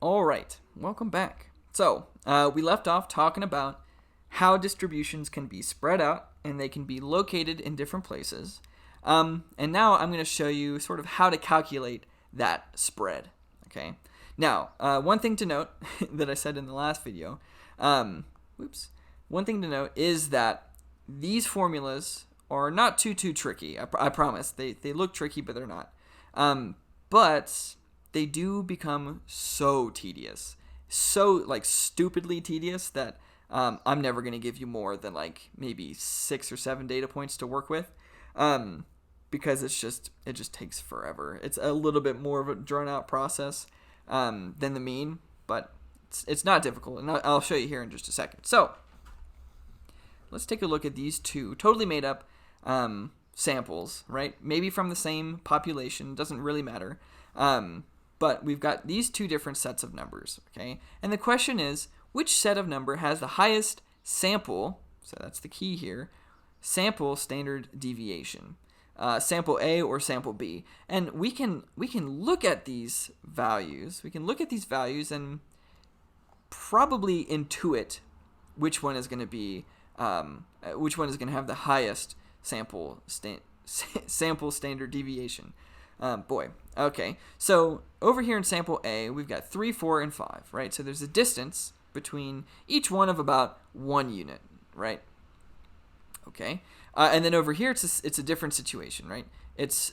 All right, welcome back. So, we left off talking about how distributions can be spread out and they can be located in different places. And now I'm going to show you sort of how to calculate that spread. Okay. Now, one thing to note that I said in the last video, one thing to note is that these formulas are not too tricky. I promise. They look tricky, but they're not. But they do become so tedious, so like stupidly tedious that I'm never going to give you more than like maybe 6 or 7 data points to work with, because it just takes forever. It's a little bit more of a drawn out process than the mean, but it's not difficult, and I'll show you here in just a second. So let's take a look at these two totally made up samples, right? Maybe from the same population, doesn't really matter. But we've got these two different sets of numbers, okay? And the question is, which set of number has the highest sample, so that's the key here, sample standard deviation, sample A or sample B. And we can look at these values. We can look at these values and probably intuit which one is going to be, which one is going to have the highest sample standard deviation. Boy. Okay. So over here in sample A, we've got 3, 4, and 5, right? So there's a distance between each one of about 1 unit, right? Okay. And then over here, it's a different situation, right?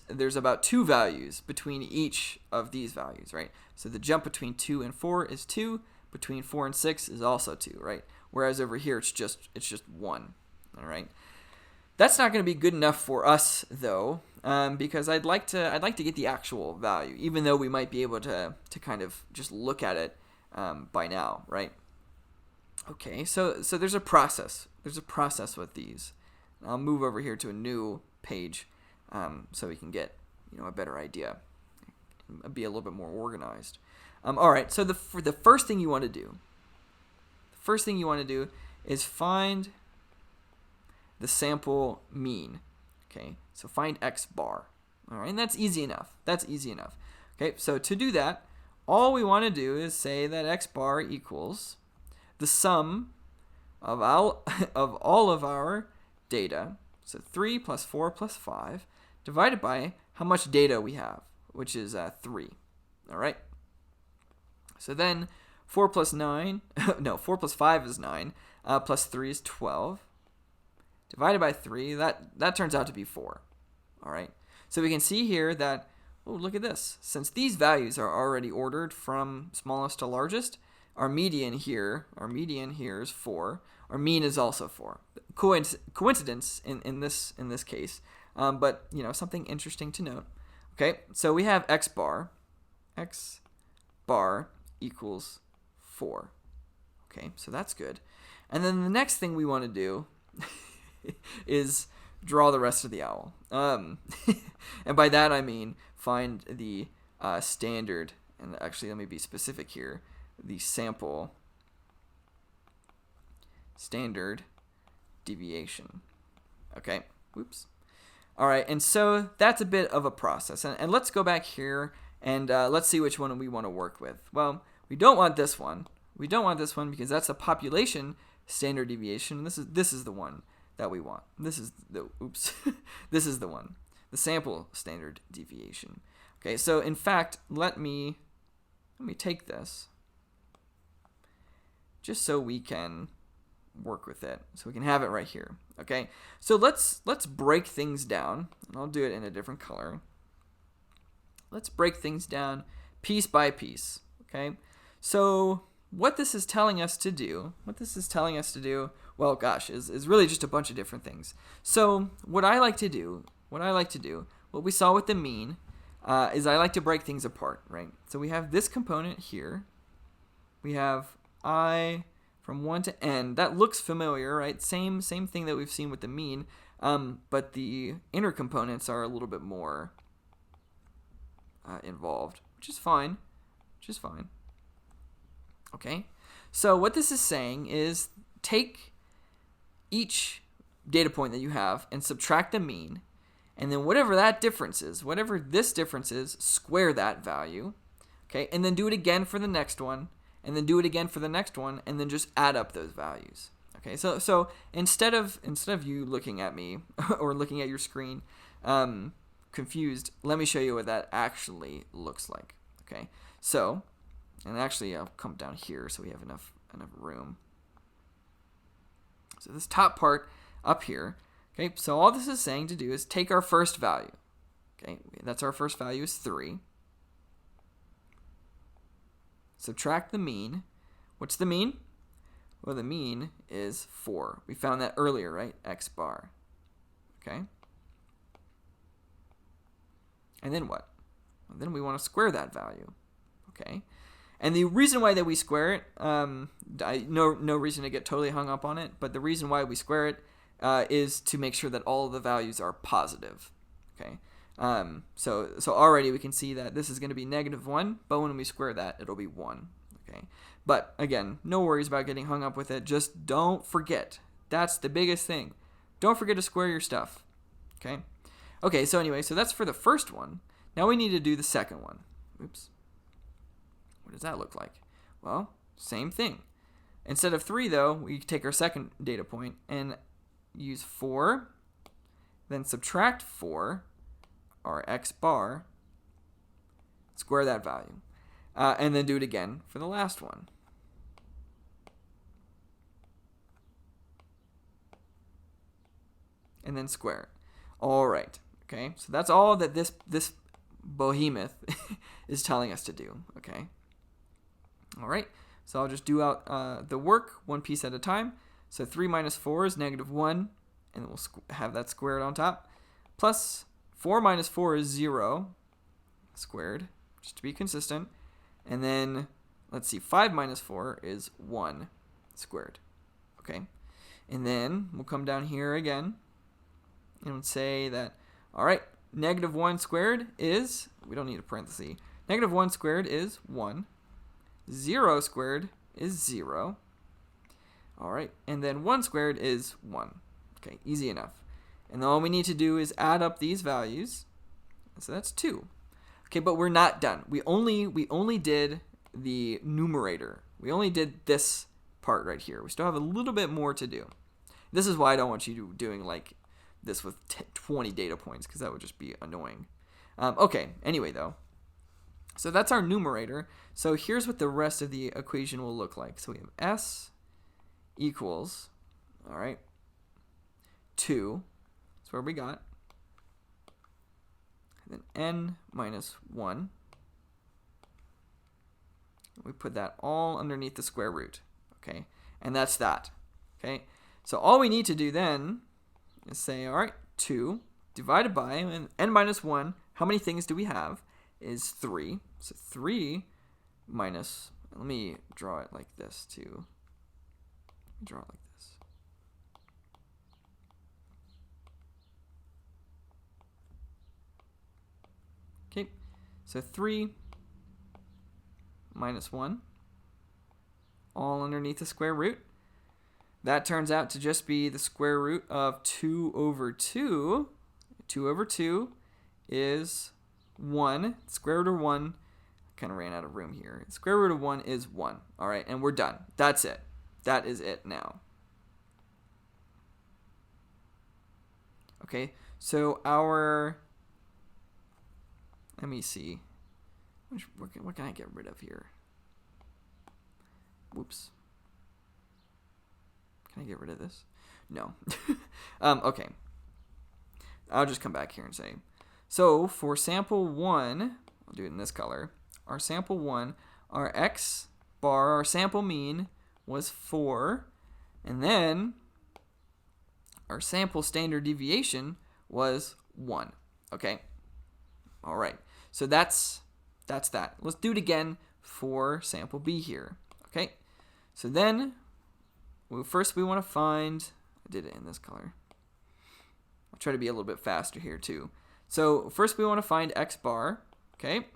There's about 2 values between each of these values, right? So the jump between 2 and 4 is 2. Between 4 and 6 is also 2, right? Whereas over here, it's just 1. All right. That's not going to be good enough for us, though, because I'd like to get the actual value, even though we might be able to kind of just look at it by now, right? Okay, so there's a process. There's a process with these. I'll move over here to a new page so we can get a better idea, be a little bit more organized. All right, so the first thing you want to do, is find the sample mean. Okay, so find x bar. All right, and that's easy enough. Okay, so to do that, all we want to do is say that x bar equals the sum of all of our data, so 3 plus 4 plus 5, divided by how much data we have, which is 3. All right. So then 4 plus 5 is 9, plus 3 is 12. Divided by 3, that turns out to be 4. All right. So we can see here that, oh, look at this. Since these values are already ordered from smallest to largest, our median here is 4. Our mean is also 4. Coincidence in this case, but something interesting to note. Okay, so we have x bar equals 4. Okay, so that's good. And then the next thing we want to do is draw the rest of the owl. And by that I mean find the standard, and actually let me be specific here, the sample standard deviation. Okay, whoops. All right, and so that's a bit of a process. And let's go back here and let's see which one we want to work with. Well, we don't want this one. We don't want this one because that's a population standard deviation. This is the one that we want. This is the one, the sample standard deviation. Okay, so in fact, let me take this just so we can work with it, so we can have it right here. Okay, so let's break things down, and I'll do it in a different color. Let's break things down piece by piece. Okay, so what this is telling us to do, well, gosh, is really just a bunch of different things. So what we saw with the mean, is I like to break things apart, right? So we have this component here. We have I from 1 to n. That looks familiar, right? Same thing that we've seen with the mean, but the inner components are a little bit more involved, which is fine. Okay, so what this is saying is take each data point that you have and subtract the mean, and then whatever this difference is, square that value. Okay, and then do it again for the next one, and then do it again for the next one, and then just add up those values. Okay, so instead of you looking at me or looking at your screen confused, let me show you what that actually looks like. Okay, so, and actually I'll come down here so we have enough room. So this top part up here, okay, so all this is saying to do is take our first value. Okay, that's our first value is 3. Subtract the mean. What's the mean? Well, the mean is 4. We found that earlier, right? X bar. Okay. And then what? Well, then we want to square that value. Okay. And the reason why that we square it, no reason to get totally hung up on it, but the reason why we square it is to make sure that all of the values are positive. Okay. So already we can see that this is going to be -1, but when we square that, it'll be 1. Okay. But again, no worries about getting hung up with it. Just don't forget. That's the biggest thing. Don't forget to square your stuff. Okay. Okay. So anyway, so that's for the first one. Now we need to do the second one. Oops. What does that look like? Well, same thing. Instead of 3, though, we take our second data point and use 4, then subtract 4, our x bar, square that value, and then do it again for the last one. And then square it. All right. Okay. So that's all that this behemoth is telling us to do. Okay. All right. So I'll just do out the work one piece at a time. So 3 minus 4 is -1, and then we'll have that squared on top. Plus 4 minus 4 is 0 squared, just to be consistent. And then, let's see, 5 minus 4 is 1 squared. Okay. And then we'll come down here again and say that, all right, -1 squared is, we don't need a parenthesis, -1 squared is 1. 0 squared is 0. All right, and then 1 squared is 1. Okay, easy enough. And then all we need to do is add up these values. So that's 2. Okay, but we're not done. We only did the numerator. We only did this part right here. We still have a little bit more to do. This is why I don't want you doing like this with 20 data points, because that would just be annoying. Okay, anyway though. So that's our numerator. So here's what the rest of the equation will look like. So we have S equals, all right, 2. That's where we got. And then n minus 1. We put that all underneath the square root. Okay, and that's that. Okay, so all we need to do then is say, all right, 2 divided by n minus 1. How many things do we have? Is 3. So 3 minus, let me draw it like this too. Draw it like this. Okay, so 3 minus 1, all underneath the square root. That turns out to just be the square root of 2 over 2. 2 over 2 is 1. Square root of 1, kind of ran out of room here. Square root of 1 is 1. All right, and we're done. That's it. That is it now. Okay, so our, let me see. What can I get rid of here? Whoops. Can I get rid of this? No. Okay. I'll just come back here and say, so for sample 1, I'll do it in this color. Our sample 1, our x bar, our sample mean was 4, and then our sample standard deviation was 1. Okay. All right. So that's that. Let's do it again for sample B here. Okay. So then, first we want to find, I did it in this color. I'll try to be a little bit faster here too. So first we want to find x bar. Okay.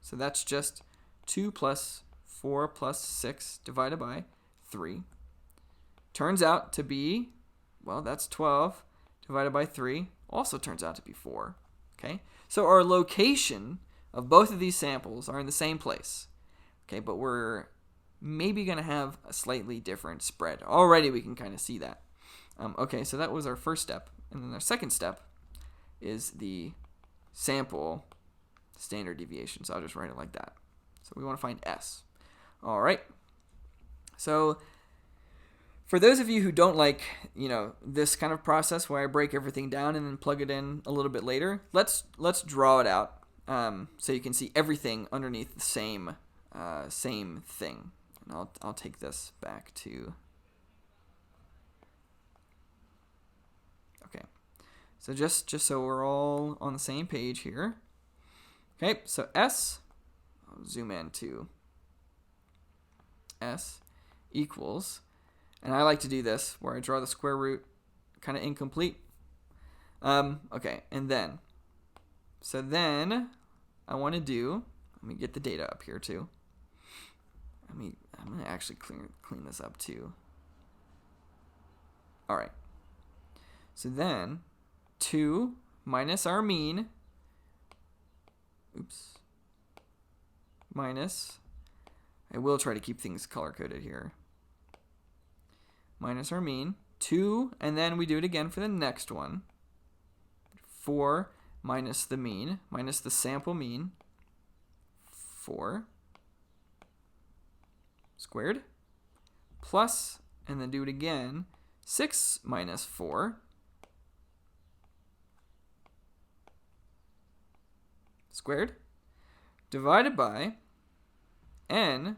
So that's just 2 plus 4 plus 6 divided by 3. Turns out to be, well, that's 12 divided by 3. Also turns out to be 4. Okay. So our location of both of these samples are in the same place. Okay, but we're maybe going to have a slightly different spread. Already we can kind of see that. Okay, so that was our first step. And then our second step is the sample standard deviation. So I'll just write it like that. So we want to find S. All right. So for those of you who don't like, this kind of process where I break everything down and then plug it in a little bit later, let's draw it out so you can see everything underneath the same thing. And I'll take this back to. Okay. So just so we're all on the same page here. Okay. So S. I'll zoom in to S equals. And I like to do this where I draw the square root kind of incomplete. Okay, and then I want to do, let me get the data up here too. I'm going to actually clean this up too. All right. So then 2 minus our mean, minus, I will try to keep things color-coded here. Minus our mean, 2, and then we do it again for the next one. 4 minus the mean, minus the sample mean, 4 squared, plus, and then do it again, 6 minus 4 squared, divided by n,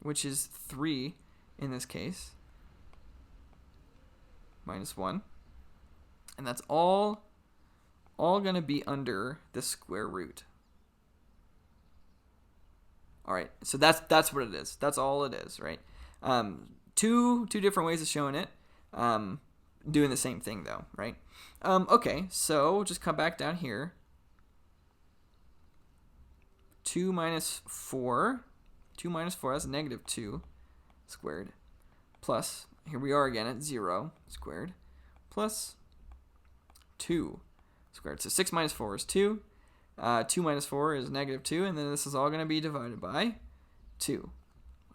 which is 3 in this case, minus 1. And that's all going to be under the square root. All right, so that's what it is. That's all it is, right? Two different ways of showing it. Doing the same thing, though, right? Okay, so just come back down here. 2 minus 4. 2 minus 4, that's negative 2 squared. Plus, here we are again at 0 squared. Plus 2 squared. So 6 minus 4 is 2. 2 minus 4 is negative 2. And then this is all going to be divided by 2.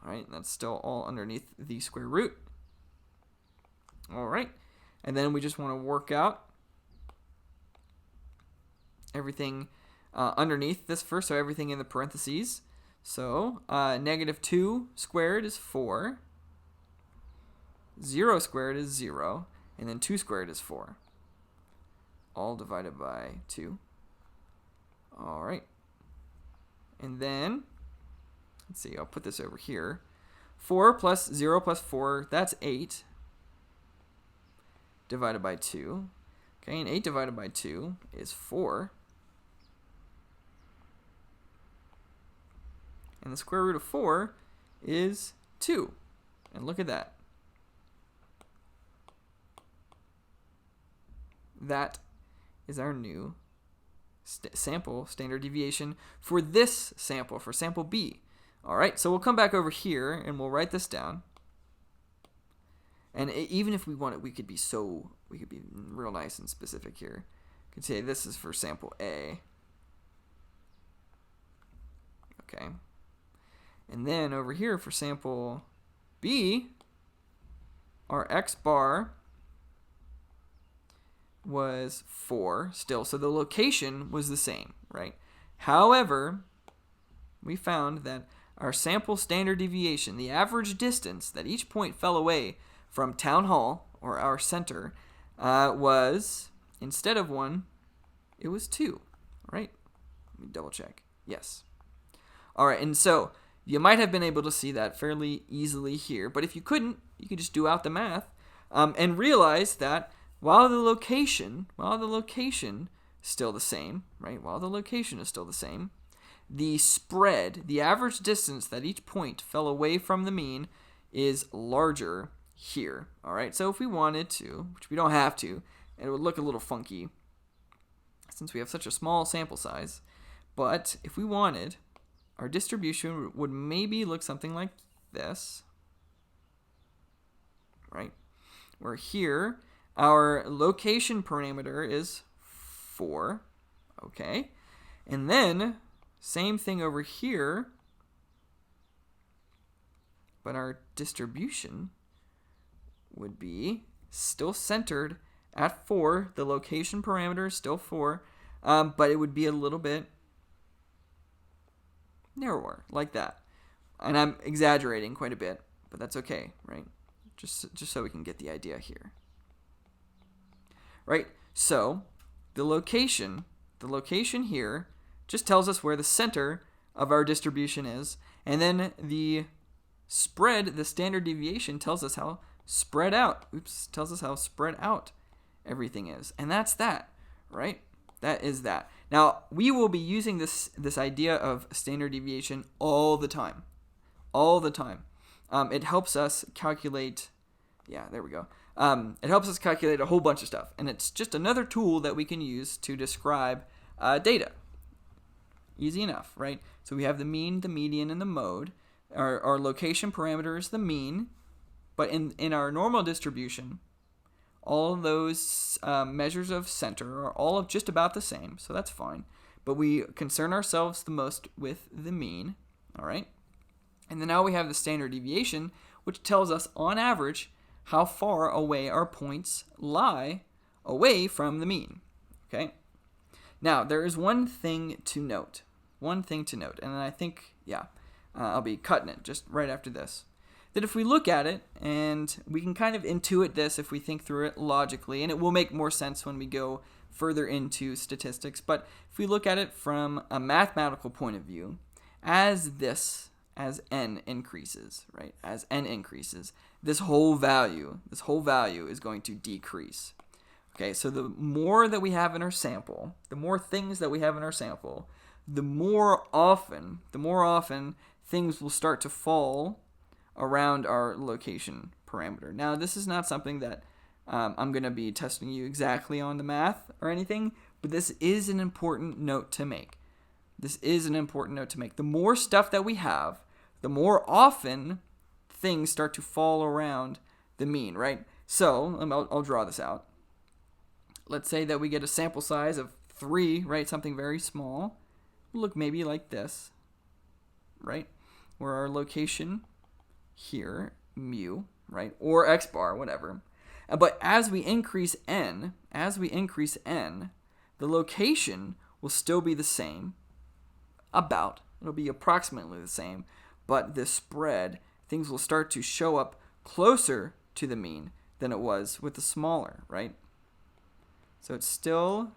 All right, that's still all underneath the square root. All right. And then we just want to work out everything underneath this first, so everything in the parentheses. So negative 2 squared is 4. 0 squared is 0. And then 2 squared is 4. All divided by 2. All right. And then, let's see, I'll put this over here. 4 plus 0 plus 4, that's 8. Divided by 2. Okay, and 8 divided by 2 is 4. And the square root of 4 is 2. And look at that. That is our new sample standard deviation for this sample, for sample B. All right, so we'll come back over here and we'll write this down. And even if we want it, we could be real nice and specific here. We could say this is for sample A. Okay. And then over here for sample B, our X bar was 4 still. So the location was the same, right? However, we found that our sample standard deviation, the average distance that each point fell away from town hall, or our center, was, instead of 1, it was 2, right? Let me double check. Yes. All right, and so you might have been able to see that fairly easily here, but if you couldn't, you could just do out the math and realize that while the location is still the same, right? While the location is still the same, the spread, the average distance that each point fell away from the mean is larger here, all right? So if we wanted to, which we don't have to, and it would look a little funky since we have such a small sample size, but if we wanted, our distribution would maybe look something like this, right? Where here, our location parameter is 4, okay? And then, same thing over here, but our distribution would be still centered at 4. The location parameter is still 4, but it would be a little bit narrower, like that. And I'm exaggerating quite a bit, but that's okay, right? Just so we can get the idea here. Right? So, the location here just tells us where the center of our distribution is, and then the spread, the standard deviation, tells us how spread out everything is. And that's that, right? That is that. Now, we will be using this idea of standard deviation all the time. It helps us calculate, it helps us calculate a whole bunch of stuff. And it's just another tool that we can use to describe data. Easy enough, right? So we have the mean, the median, and the mode. Our location parameter is the mean. But in our normal distribution, all of those measures of center are all of just about the same, so that's fine. But we concern ourselves the most with the mean, all right? And then now we have the standard deviation, which tells us, on average, how far away our points lie away from the mean, okay? Now, there is one thing to note, and I think, I'll be cutting it just right after this. That if we look at it, and we can kind of intuit this if we think through it logically, and it will make more sense when we go further into statistics, but if we look at it from a mathematical point of view, as n increases, right? As n increases, this whole value is going to decrease. Okay, so the more that we have in our sample, the more things that we have in our sample, the more often things will start to fall around our location parameter. Now, this is not something that I'm going to be testing you exactly on the math or anything, but this is an important note to make. The more stuff that we have, the more often things start to fall around the mean, right? So, I'll draw this out. Let's say that we get a sample size of 3, right? Something very small. Look maybe like this, right? Where our location here, mu, right? Or x bar, whatever. But as we increase n, the location will still be the same, it'll be approximately the same, but the spread, things will start to show up closer to the mean than it was with the smaller, right? So it's still,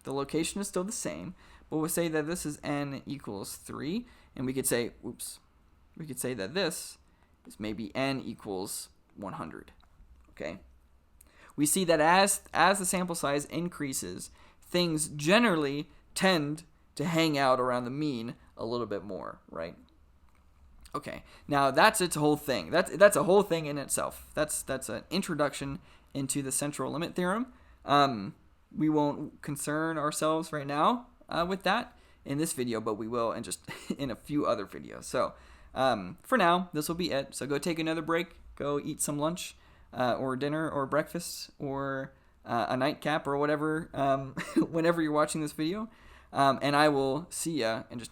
the location is still the same, but we'll say that this is n equals 3, and we could say that this is maybe n equals 100, okay? We see that as the sample size increases, things generally tend to hang out around the mean a little bit more, right? Okay, now that's its whole thing. That's a whole thing in itself. That's an introduction into the central limit theorem. We won't concern ourselves right now with that in this video, but we will in a few other videos. So for now, this will be it. So go take another break, go eat some lunch or dinner or breakfast or a nightcap or whatever whenever you're watching this video. And I will see ya in just